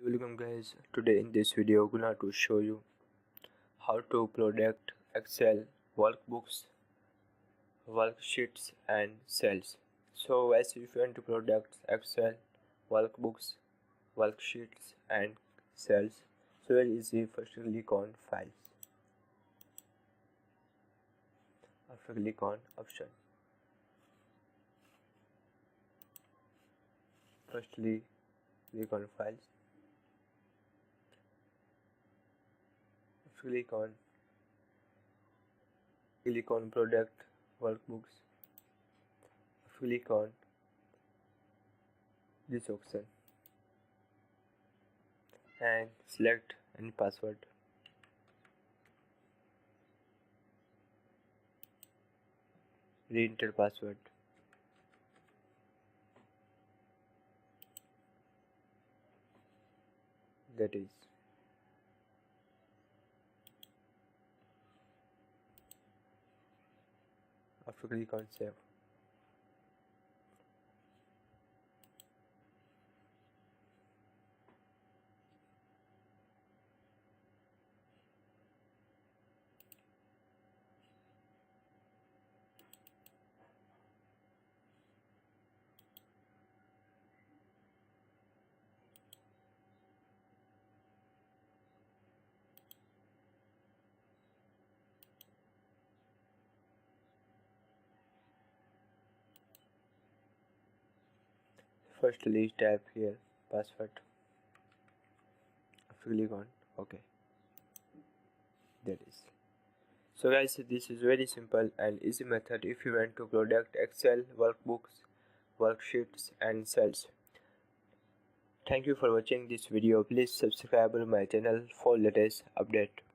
Welcome guys, today in this video I'm gonna to show you how to product Excel workbooks, worksheets and cells. So as if you want to product Excel workbooks, worksheets and cells, so very easy. First click on files, after click on option, firstly click on files, click on product workbooks, click on this option and select any password. Re-enter password. That is. After click on save. Firstly type here password. After click on OK. That is. So guys, this is very simple and easy method if you want to product Excel workbooks, worksheets and cells. Thank you for watching this video. Please subscribe to my channel for latest update.